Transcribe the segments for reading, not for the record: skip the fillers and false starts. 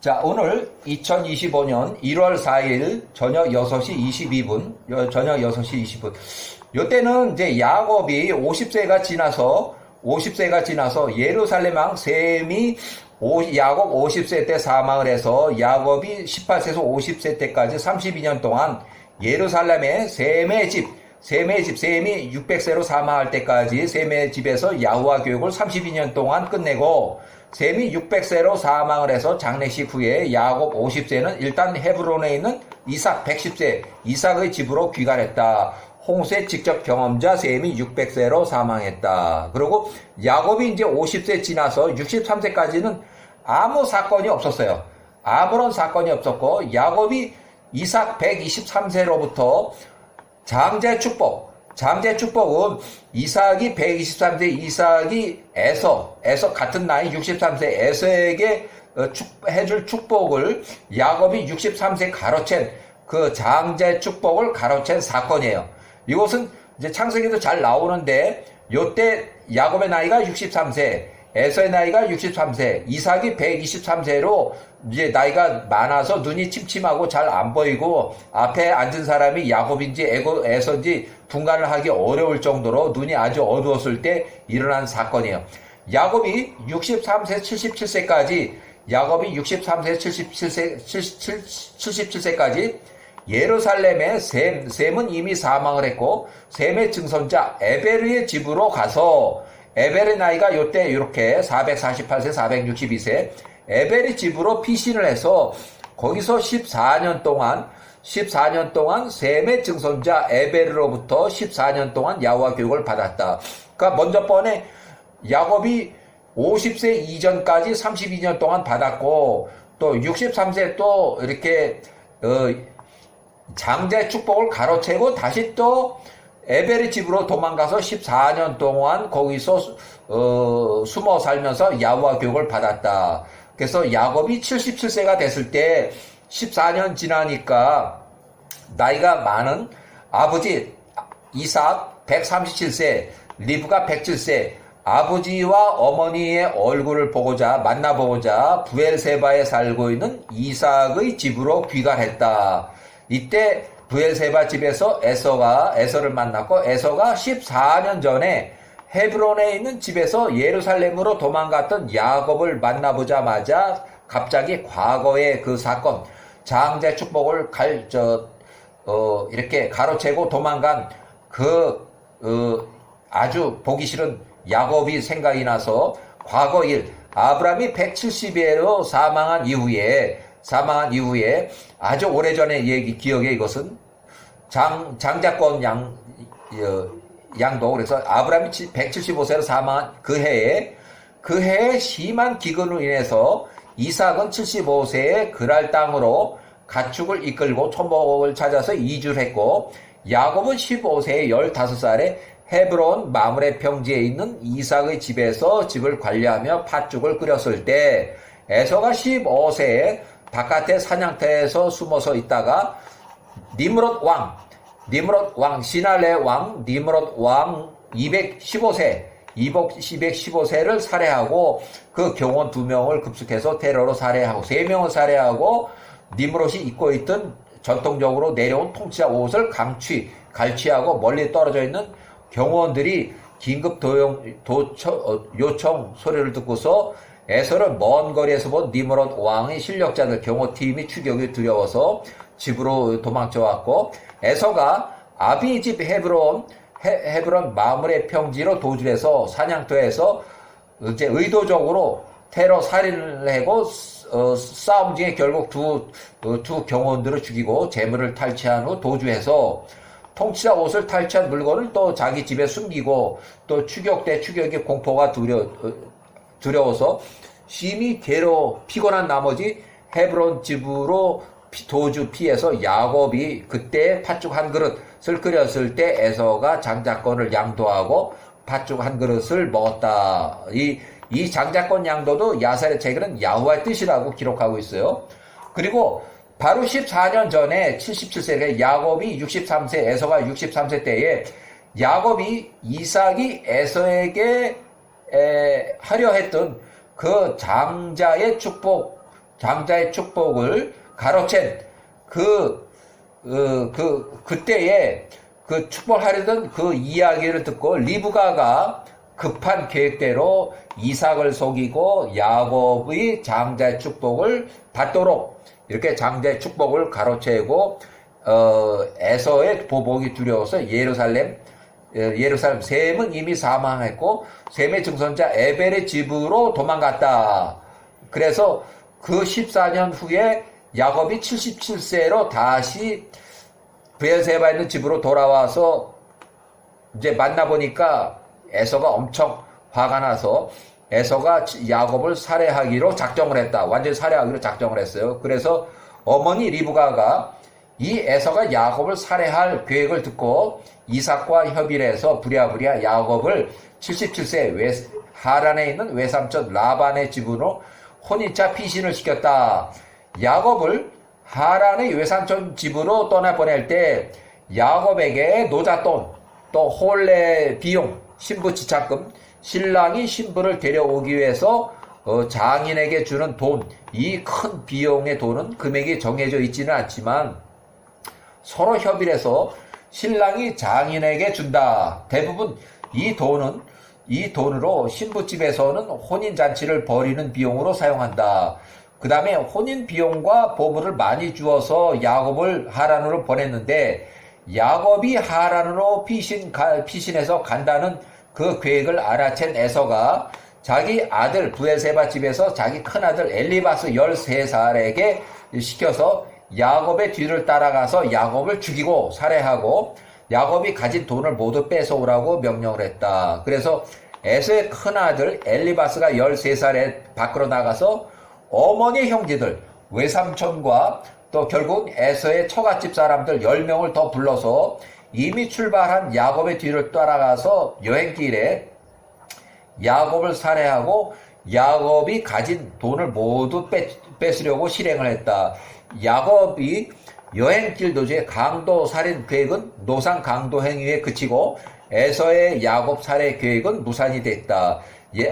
자, 오늘 2025년 1월 4일 저녁 6시 22분, 저녁 6시 20분. 요때는 이제 야곱이 50세가 지나서 예루살렘 왕 셈이 야곱 50세 때 사망을 해서 야곱이 18세에서 50세 때까지 32년 동안 예루살렘의 셈이 600세로 사망할 때까지 셈의 집에서 야후와 교육을 32년 동안 끝내고 셈이 600세로 사망을 해서 장례식 후에 야곱 50세는 일단 헤브론에 있는 이삭 110세 이삭의 집으로 귀가했다. 홍수의 직접 경험자 셈이 600세로 사망했다. 그리고 야곱이 이제 50세 지나서 63세까지는 아무 사건이 없었어요. 아무런 사건이 없었고 야곱이 이삭 123세로부터 장제 축복은 이삭이 123세 이삭이 에서 같은 나이 63세 에서에게 해줄 축복을 야곱이 63세 가로챈 그 장제 축복을 가로챈 사건이에요. 이것은 이제 창세기도 잘 나오는데 요때 야곱의 나이가 63세, 에서의 나이가 63세, 이삭이 123세로 이제 나이가 많아서 눈이 침침하고 잘 안 보이고 앞에 앉은 사람이 야곱인지 에서인지 분간을 하기 어려울 정도로 눈이 아주 어두웠을 때 일어난 사건이에요. 야곱이 63세, 77세까지 예루살렘의 셈은 이미 사망을 했고 셈의 증손자 에베르의 집으로 가서 에벨의 나이가 요때 이렇게 448세, 462세 에벨의 집으로 피신을 해서 거기서 14년 동안 셈의 증손자 에벨로부터 14년 동안 야후와 교육을 받았다. 그러니까 먼저 번에 야곱이 50세 이전까지 32년 동안 받았고 또 63세 또 이렇게 장제 축복을 가로채고 다시 또 에벨의 집으로 도망가서 14년 동안 거기서 숨어 살면서 야후와 교육을 받았다. 그래서 야곱이 77세가 됐을 때 14년 지나니까 나이가 많은 아버지 이삭 137세, 리브가 107세, 아버지와 어머니의 얼굴을 만나보고자 부엘세바에 살고 있는 이삭의 집으로 귀가했다. 이때 부엘세바 집에서 에서를 만났고 에서가 14년 전에 헤브론에 있는 집에서 예루살렘으로 도망갔던 야곱을 만나보자마자 갑자기 과거의 그 사건 장제 축복을 이렇게 가로채고 도망간 아주 보기 싫은 야곱이 생각이 나서 과거 일 아브라함이 170세로 사망한 이후에 아주 오래전의 기억에 이것은 장자권 양도 그래서 아브라함이 175세로 사망한 그 해에 심한 기근으로 인해서 이삭은 75세에 그랄 땅으로 가축을 이끌고 초목을 찾아서 이주를 했고 야곱은 15세에 15살에 헤브론 마므레 평지에 있는 이삭의 집에서 집을 관리하며 팥죽을 끓였을 때 에서가 15세에 바깥의 사냥터에서 숨어서 있다가 니므롯 왕 시날레 왕 니므롯 왕 215세를 살해하고 그 경원 2명을 급습해서 테러로 살해하고 3명을 살해하고 니므롯이 입고 있던 전통적으로 내려온 통치자 옷을 갈취하고 멀리 떨어져 있는 경호원들이 긴급 요청 소리를 듣고서 에서를 먼 거리에서 본 니므롯 왕의 실력자들 경호팀이 추격이 두려워서 집으로 도망쳐왔고 에서가 아비 집 헤브론 마므레 평지로 도주해서 사냥터에서 이제 의도적으로 테러 살인을 하고 싸움 중에 결국 두 경호원들을 죽이고 재물을 탈취한 후 도주해서 통치자 옷을 탈취한 물건을 또 자기 집에 숨기고 또 추격이 공포가 두려워서 심히 피곤한 나머지 헤브론 집으로 도주 피해서 야곱이 그때 팥죽 한 그릇을 끓였을 때 에서가 장자권을 양도하고 팥죽 한 그릇을 먹었다. 이 장자권 양도도 야살의 책에는 야후와의 뜻이라고 기록하고 있어요. 그리고 바로 14년 전에 77세에 야곱이 63세, 에서가 63세 때에 야곱이 이삭이 에서에게 하려 했던 그 장자의 축복 장자의 축복을 가로챈 그때에 그 축복하려던 그 이야기를 듣고 리브가가 급한 계획대로 이삭을 속이고 야곱의 장자의 축복을 받도록 이렇게 장자의 축복을 가로채고 에서의 보복이 두려워서 예루살렘 셈은 이미 사망했고 셈의 증손자 에벨의 집으로 도망갔다. 그래서 그 14년 후에 야곱이 77세로 다시 브엘세바에 있는 집으로 돌아와서 이제 만나보니까 에서가 엄청 화가 나서 에서가 야곱을 살해하기로 작정을 했다. 완전히 살해하기로 작정을 했어요. 그래서 어머니 리브가가 이 에서가 야곱을 살해할 계획을 듣고 이삭과 협의를 해서 부랴부랴 야곱을 77세 하란에 있는 외삼촌 라반의 집으로 혼인자 피신을 시켰다. 야곱을 하란의 외삼촌 집으로 떠나보낼 때 야곱에게 노잣돈 또 혼례 비용 신부 지참금 신랑이 신부를 데려오기 위해서 장인에게 주는 돈, 이 큰 비용의 돈은 금액이 정해져 있지는 않지만 서로 협의를 해서 신랑이 장인에게 준다. 대부분 이 돈으로 신부집에서는 혼인잔치를 벌이는 비용으로 사용한다. 그 다음에 혼인 비용과 보물을 많이 주어서 야곱을 하란으로 보냈는데 야곱이 하란으로 피신해서 간다는 그 계획을 알아챈 에서가 자기 아들 브엘세바 집에서 자기 큰아들 엘리바스 13살에게 시켜서 야곱의 뒤를 따라가서 야곱을 죽이고 살해하고 야곱이 가진 돈을 모두 뺏어오라고 명령을 했다. 그래서 에서의 큰아들 엘리바스가 13살에 밖으로 나가서 어머니의 형제들 외삼촌과 또 결국 에서의 처갓집 사람들 10명을 더 불러서 이미 출발한 야곱의 뒤를 따라가서 여행길에 야곱을 살해하고 야곱이 가진 돈을 모두 뺏으려고 실행을 했다. 야곱이 여행길 도중에 강도 살인 계획은 노상 강도 행위에 그치고 에서의 야곱 살해 계획은 무산이 됐다.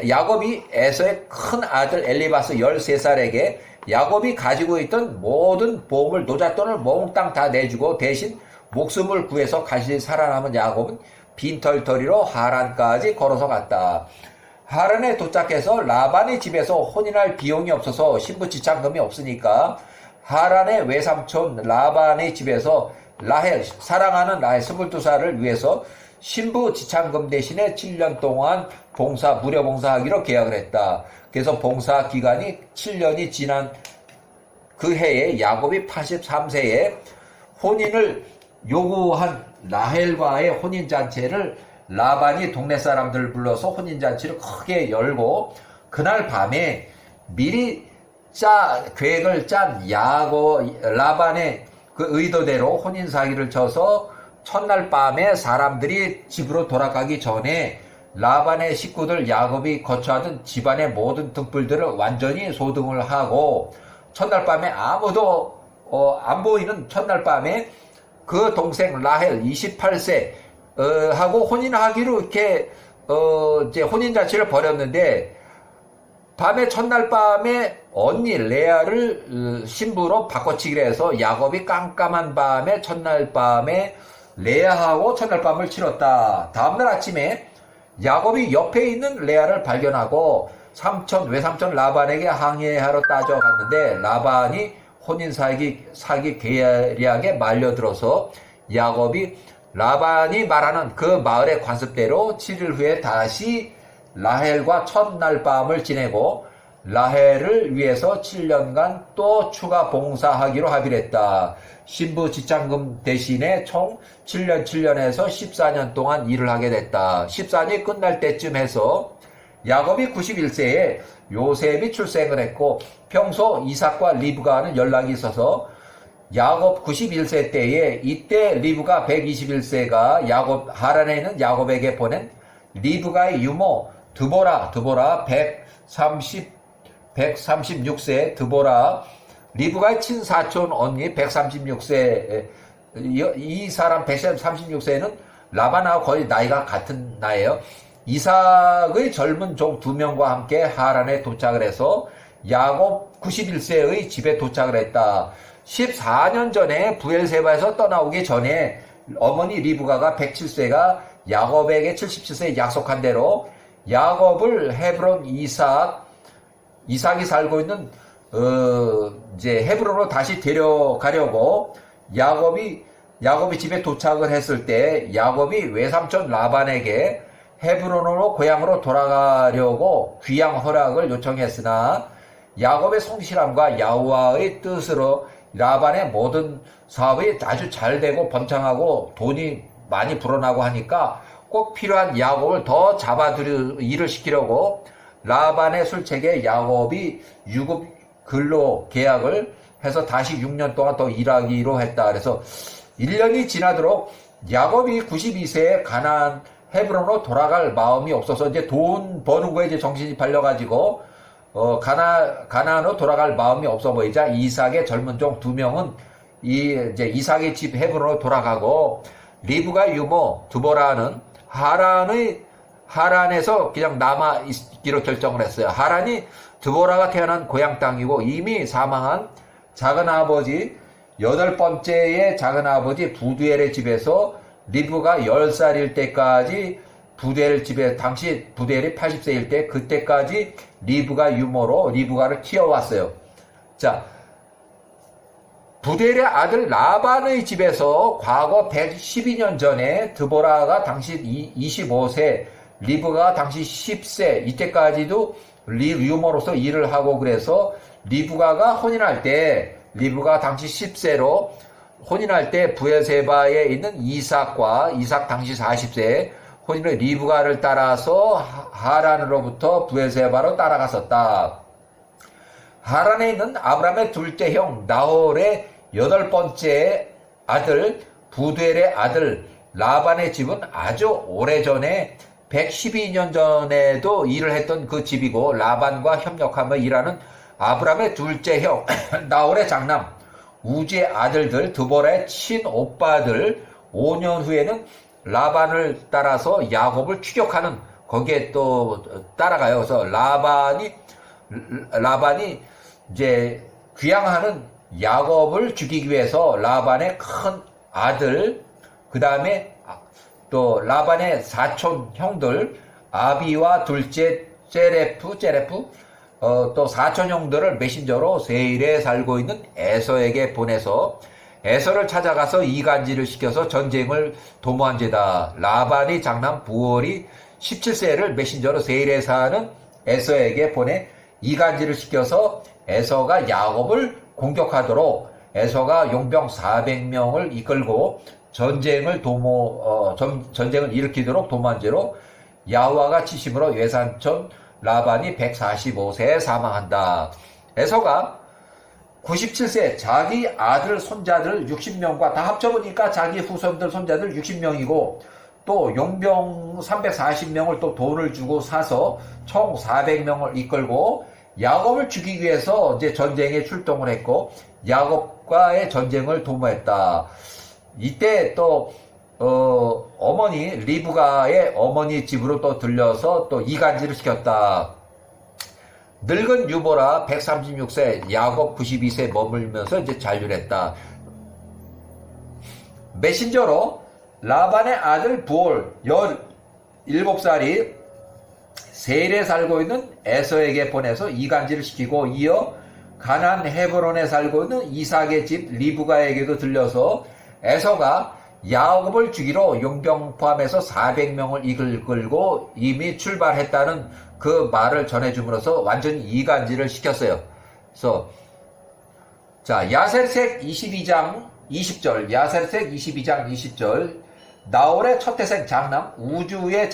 야곱이 에서의 큰 아들 엘리바스 13살에게 야곱이 가지고 있던 모든 보물 노잣돈을 몽땅 다 내주고 대신 목숨을 구해서 간신히 살아남은 야곱은 빈털터리로 하란까지 걸어서 갔다. 하란에 도착해서 라반의 집에서 혼인할 비용이 없어서 신부 지참금이 없으니까 하란의 외삼촌 라반의 집에서 라헬, 사랑하는 라헬 22살을 위해서 신부 지참금 대신에 7년 동안 무료 봉사하기로 계약을 했다. 그래서 봉사 기간이 7년이 지난 그 해에 야곱이 83세에 혼인을 요구한 라헬과의 혼인잔치를 라반이 동네 사람들을 불러서 혼인잔치를 크게 열고 그날 밤에 미리 계획을 짠 라반의 그 의도대로 혼인 사기를 쳐서 첫날 밤에 사람들이 집으로 돌아가기 전에 라반의 식구들 야곱이 거처하던 집안의 모든 등불들을 완전히 소등을 하고 첫날 밤에 아무도 안 보이는 첫날 밤에 그 동생 라헬 28세 하고 혼인하기로 이렇게 이제 혼인잔치를 벌였는데 밤에 첫날 밤에 언니 레아를 신부로 바꿔치기로 해서 야곱이 깜깜한 밤에 첫날 밤에 레아하고 첫날 밤을 치렀다. 다음날 아침에 야곱이 옆에 있는 레아를 발견하고 외삼촌 라반에게 항해하러 따져갔는데 라반이 혼인 사기 계략에 말려들어서 야곱이 라반이 말하는 그 마을의 관습대로 7일 후에 다시 라헬과 첫날 밤을 지내고 라헬을 위해서 7년간 또 추가 봉사하기로 합의를 했다. 신부 지참금 대신에 총 7년에서 14년 동안 일을 하게 됐다. 14년이 끝날 때쯤 해서 야곱이 91세에 요셉이 출생을 했고 평소 이삭과 리브가는 연락이 있어서 야곱 91세 때에 이때 리브가 121세가 하란에 있는 야곱에게 보낸 리브가의 유모 드보라 136세 드보라 리브가의 친사촌 언니 136세 이 사람 136세는 라반하고 거의 나이가 같은 나이에요. 이삭의 젊은 종 2명과 함께 하란에 도착을 해서 야곱 91세의 집에 도착을 했다. 14년 전에 부엘세바에서 떠나오기 전에 어머니 리브가가 107세가 야곱에게 77세에 약속한 대로 야곱을 헤브론 이삭이 살고 있는 이제 헤브론으로 다시 데려가려고 야곱이 집에 도착을 했을 때 야곱이 외삼촌 라반에게 헤브론으로 고향으로 돌아가려고 귀양 허락을 요청했으나 야곱의 성실함과 야호와의 뜻으로 라반의 모든 사업이 아주 잘 되고 번창하고 돈이 많이 불어나고 하니까 꼭 필요한 야곱을 더 잡아들여 일을 시키려고 라반의 술책에 야곱이 유급 근로 계약을 해서 다시 6년 동안 더 일하기로 했다. 그래서 1년이 지나도록 야곱이 92세에 가나안 헤브론으로 돌아갈 마음이 없어서 이제 돈 버는 거에 이제 정신이 팔려가지고 가나안으로 돌아갈 마음이 없어 보이자 이삭의 젊은 종 2명은 이제 이삭의 집 헤브론으로 돌아가고 리브가 유모 드보라는 하란에서 그냥 남아 있기로 결정을 했어요. 하란이 드보라가 태어난 고향 땅이고 이미 사망한 작은아버지 8번째의 작은아버지 부두엘의 집에서 리브가 10살일 때까지 부두엘 집에 당시 부두엘이 80세일 때 그때까지 리브가 유모로 리브가를 키워왔어요. 자, 부두엘의 아들 라반의 집에서 과거 112년 전에 드보라가 당시 25세, 리브가 당시 10세, 이때까지도 유모로서 일을 하고 그래서 리브가가 혼인할 때 리브가 당시 10세로 혼인할 때 부엘세바에 있는 이삭 당시 40세 혼인을 리브가를 따라서 하란으로부터 부엘세바로 따라갔었다. 하란에 있는 아브라함의 둘째 형 나홀의 8번째 아들 부두엘의 아들 라반의 집은 아주 오래전에 112년 전에도 일을 했던 그 집이고 라반과 협력하며 일하는 아브라함의 둘째 형 나홀의 장남 우지의 아들들 드보라의 친오빠들 5년 후에는 라반을 따라서 야곱을 추격하는 거기에 또 따라가요. 그래서 라반이 이제 귀향하는 야곱을 죽이기 위해서 라반의 큰 아들 그 다음에 또 라반의 사촌 형들 아비와 둘째 제레프 또 사촌 형들을 메신저로 세일에 살고 있는 에서에게 보내서 에서를 찾아가서 이간질을 시켜서 전쟁을 도모한 죄다. 라반이 장남 부월이 17세를 메신저로 세일에 사는 에서에게 보내 이간질을 시켜서 에서가 야곱을 공격하도록 에서가 용병 400명을 이끌고 전쟁을 일으키도록 도모한 죄로 야호와가 치심으로 외삼촌 라반이 145세에 사망한다. 에서가 97세 자기 아들 손자들 60명과 다 합쳐보니까 자기 후손들 손자들 60명이고 또 용병 340명을 또 돈을 주고 사서 총 400명을 이끌고 야곱을 죽이기 위해서 이제 전쟁에 출동을 했고 야곱과의 전쟁을 도모했다. 이때 또 어머니 리브가의 어머니 집으로 또 들려서 또 이간질을 시켰다. 늙은 유보라 136세, 야곱 92세 머물면서 이제 잔류했다. 메신저로 라반의 아들 부올 17살이 세일에 살고 있는 에서에게 보내서 이간질을 시키고 이어 가나안 헤브론에 살고 있는 이삭의 집 리브가에게도 들려서 에서가 야곱을 죽이러 용병 포함해서 400명을 이끌고 이미 출발했다는 그 말을 전해줌으로써 완전히 이간질을 시켰어요. 그래서 자 야셀색 22장 20절 야셀색 22장 20절 나홀의 첫 태생 장남 우주의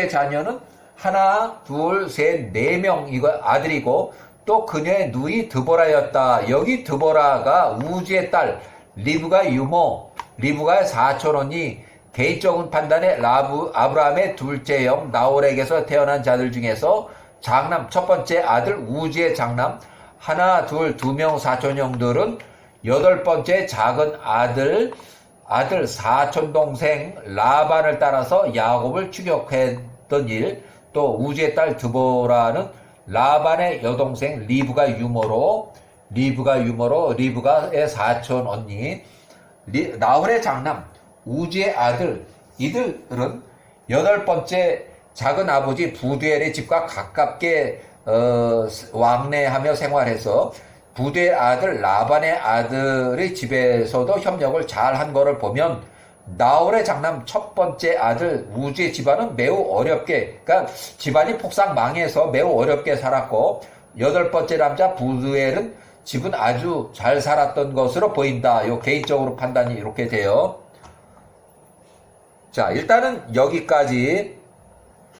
자녀는 하나, 둘, 셋, 4명 이거 아들이고 또 그녀의 누이 드보라였다. 여기 드보라가 우주의 딸 리브가 유모 리브가의 사촌언니 개인적인 판단에 아브라함의 둘째 형 나홀에게서 태어난 자들 중에서 장남 첫 번째 아들 우지의 장남 하나 둘 2명 사촌형들은 8번째 작은 아들 사촌 동생 라반을 따라서 야곱을 추격했던 일, 또 우지의 딸 드보라는 라반의 여동생 리브가 유모로 리브가의 사촌 언니, 나홀의 장남 우지의 아들, 이들은 여덟 번째 작은 아버지 부두엘의 집과 가깝게 왕래하며 생활해서 부두엘 아들 라반의 아들의 집에서도 협력을 잘 한 거를 보면 나홀의 장남 첫 번째 아들 우지의 집안은 매우 어렵게, 그러니까 집안이 폭삭 망해서 매우 어렵게 살았고, 여덟 번째 남자 부두엘은 집은 아주 잘 살았던 것으로 보인다. 요 개인적으로 판단이 이렇게 돼요. 자, 일단은 여기까지